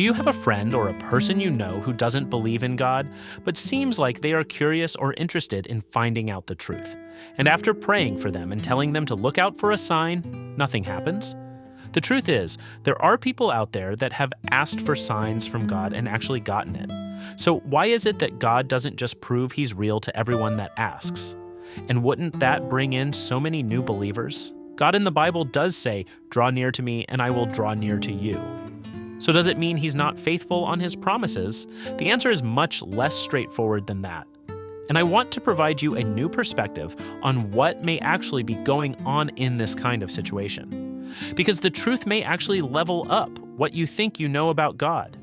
Do you have a friend or a person you know who doesn't believe in God, but seems like they are curious or interested in finding out the truth? And after praying for them and telling them to look out for a sign, nothing happens? The truth is, there are people out there that have asked for signs from God and actually gotten it. So why is it that God doesn't just prove He's real to everyone that asks? And wouldn't that bring in so many new believers? God in the Bible does say, "Draw near to me and I will draw near to you." So does it mean He's not faithful on His promises? The answer is much less straightforward than that. And I want to provide you a new perspective on what may actually be going on in this kind of situation. Because the truth may actually level up what you think you know about God.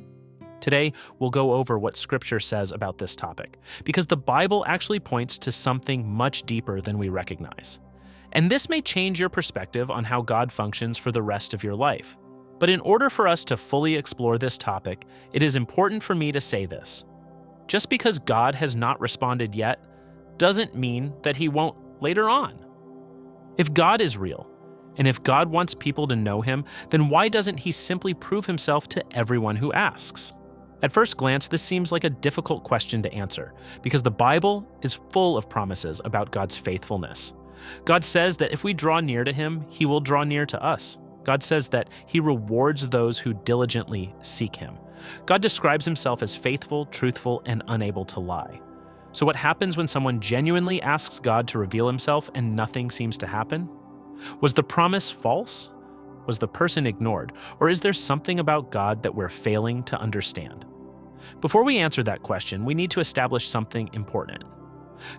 Today, we'll go over what Scripture says about this topic, because the Bible actually points to something much deeper than we recognize. And this may change your perspective on how God functions for the rest of your life. But in order for us to fully explore this topic, it is important for me to say this. Just because God has not responded yet doesn't mean that He won't later on. If God is real, and if God wants people to know Him, then why doesn't He simply prove Himself to everyone who asks? At first glance, this seems like a difficult question to answer, because the Bible is full of promises about God's faithfulness. God says that if we draw near to Him, He will draw near to us. God says that He rewards those who diligently seek Him. God describes Himself as faithful, truthful, and unable to lie. So what happens when someone genuinely asks God to reveal Himself and nothing seems to happen? Was the promise false? Was the person ignored? Or is there something about God that we're failing to understand? Before we answer that question, we need to establish something important.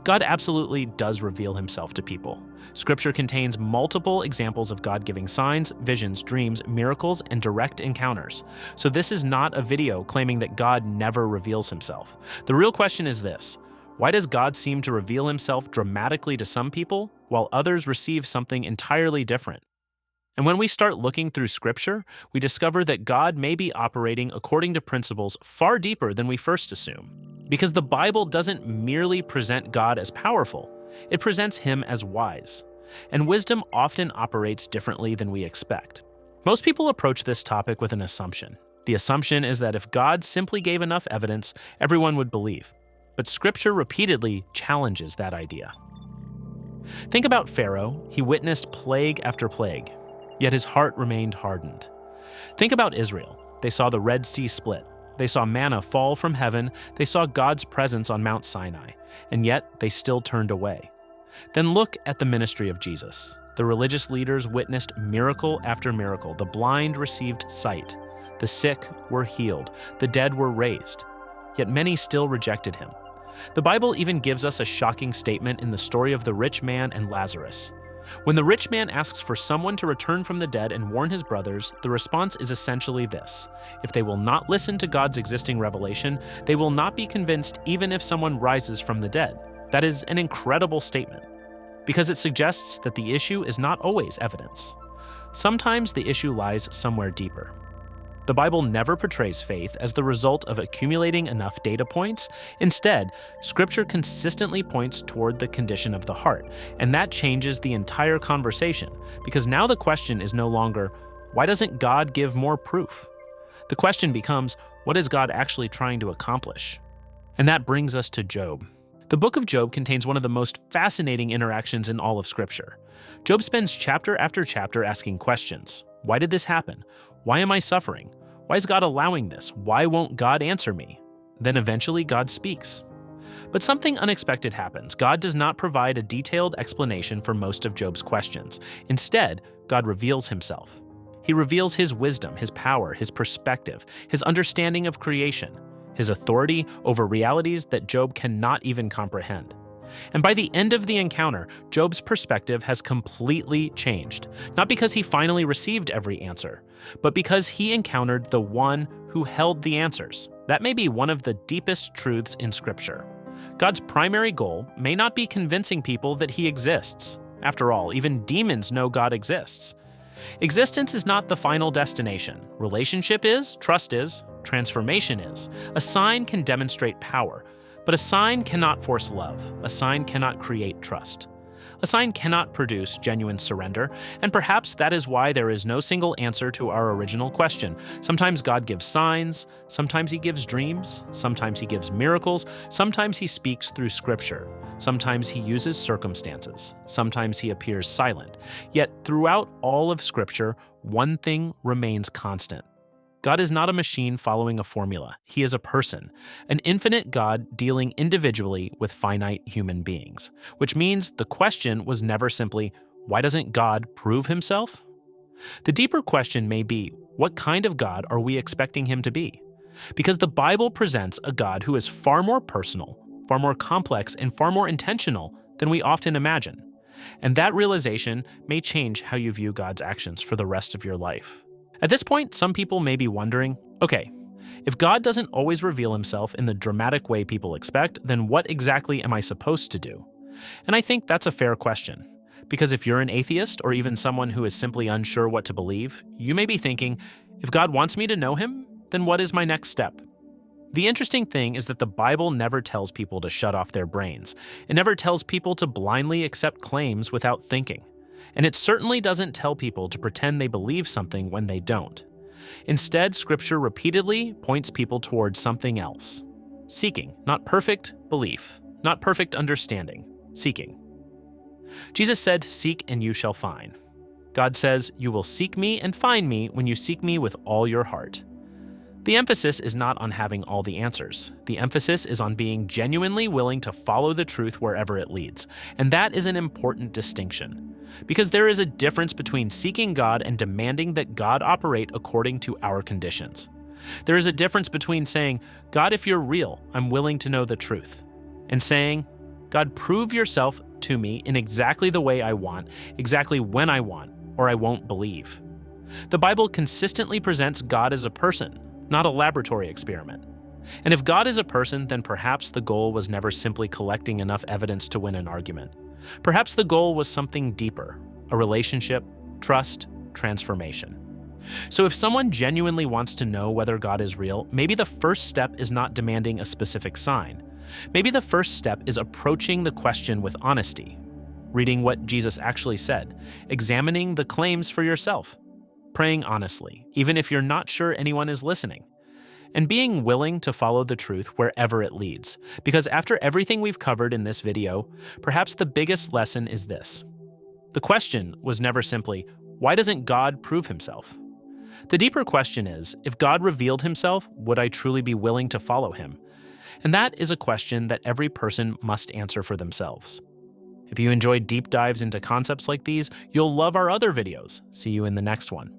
God absolutely does reveal Himself to people. Scripture contains multiple examples of God giving signs, visions, dreams, miracles, and direct encounters. So this is not a video claiming that God never reveals Himself. The real question is this: why does God seem to reveal Himself dramatically to some people, while others receive something entirely different? And when we start looking through Scripture, we discover that God may be operating according to principles far deeper than we first assume. Because the Bible doesn't merely present God as powerful, it presents Him as wise. And wisdom often operates differently than we expect. Most people approach this topic with an assumption. The assumption is that if God simply gave enough evidence, everyone would believe. But Scripture repeatedly challenges that idea. Think about Pharaoh. He witnessed plague after plague, yet his heart remained hardened. Think about Israel. They saw the Red Sea split. They saw manna fall from heaven. They saw God's presence on Mount Sinai, and yet they still turned away. Then look at the ministry of Jesus. The religious leaders witnessed miracle after miracle. The blind received sight. The sick were healed. The dead were raised. Yet many still rejected Him. The Bible even gives us a shocking statement in the story of the rich man and Lazarus. When the rich man asks for someone to return from the dead and warn his brothers, the response is essentially this: if they will not listen to God's existing revelation, they will not be convinced even if someone rises from the dead. That is an incredible statement, because it suggests that the issue is not always evidence. Sometimes the issue lies somewhere deeper. The Bible never portrays faith as the result of accumulating enough data points. Instead, Scripture consistently points toward the condition of the heart, and that changes the entire conversation, because now the question is no longer, why doesn't God give more proof? The question becomes, what is God actually trying to accomplish? And that brings us to Job. The book of Job contains one of the most fascinating interactions in all of Scripture. Job spends chapter after chapter asking questions. Why did this happen? Why am I suffering? Why is God allowing this? Why won't God answer me? Then eventually God speaks. But something unexpected happens. God does not provide a detailed explanation for most of Job's questions. Instead, God reveals Himself. He reveals His wisdom, His power, His perspective, His understanding of creation, His authority over realities that Job cannot even comprehend. And by the end of the encounter, Job's perspective has completely changed, not because he finally received every answer, but because he encountered the one who held the answers. That may be one of the deepest truths in Scripture. God's primary goal may not be convincing people that He exists. After all, even demons know God exists. Existence is not the final destination. Relationship is, trust is, transformation is. A sign can demonstrate power, but a sign cannot force love. A sign cannot create trust. A sign cannot produce genuine surrender, and perhaps that is why there is no single answer to our original question. Sometimes God gives signs, sometimes He gives dreams, sometimes He gives miracles, sometimes He speaks through Scripture, sometimes He uses circumstances, sometimes He appears silent. Yet throughout all of Scripture, one thing remains constant. God is not a machine following a formula. He is a person, an infinite God dealing individually with finite human beings, which means the question was never simply, why doesn't God prove Himself? The deeper question may be, what kind of God are we expecting Him to be? Because the Bible presents a God who is far more personal, far more complex, and far more intentional than we often imagine. And that realization may change how you view God's actions for the rest of your life. At this point, some people may be wondering, okay, if God doesn't always reveal Himself in the dramatic way people expect, then what exactly am I supposed to do? And I think that's a fair question. Because if you're an atheist or even someone who is simply unsure what to believe, you may be thinking, if God wants me to know Him, then what is my next step? The interesting thing is that the Bible never tells people to shut off their brains. It never tells people to blindly accept claims without thinking. And it certainly doesn't tell people to pretend they believe something when they don't. Instead, Scripture repeatedly points people towards something else. Seeking, not perfect belief, not perfect understanding, seeking. Jesus said, "Seek and you shall find." God says, "You will seek me and find me when you seek me with all your heart." The emphasis is not on having all the answers. The emphasis is on being genuinely willing to follow the truth wherever it leads. And that is an important distinction. Because there is a difference between seeking God and demanding that God operate according to our conditions. There is a difference between saying, "God, if you're real, I'm willing to know the truth," and saying, "God, prove yourself to me in exactly the way I want, exactly when I want, or I won't believe." The Bible consistently presents God as a person, not a laboratory experiment. And if God is a person, then perhaps the goal was never simply collecting enough evidence to win an argument. Perhaps the goal was something deeper, a relationship, trust, transformation. So if someone genuinely wants to know whether God is real, maybe the first step is not demanding a specific sign. Maybe the first step is approaching the question with honesty, reading what Jesus actually said, examining the claims for yourself, praying honestly, even if you're not sure anyone is listening, and being willing to follow the truth wherever it leads. Because after everything we've covered in this video, perhaps the biggest lesson is this. The question was never simply, why doesn't God prove Himself? The deeper question is, if God revealed Himself, would I truly be willing to follow Him? And that is a question that every person must answer for themselves. If you enjoyed deep dives into concepts like these, you'll love our other videos. See you in the next one.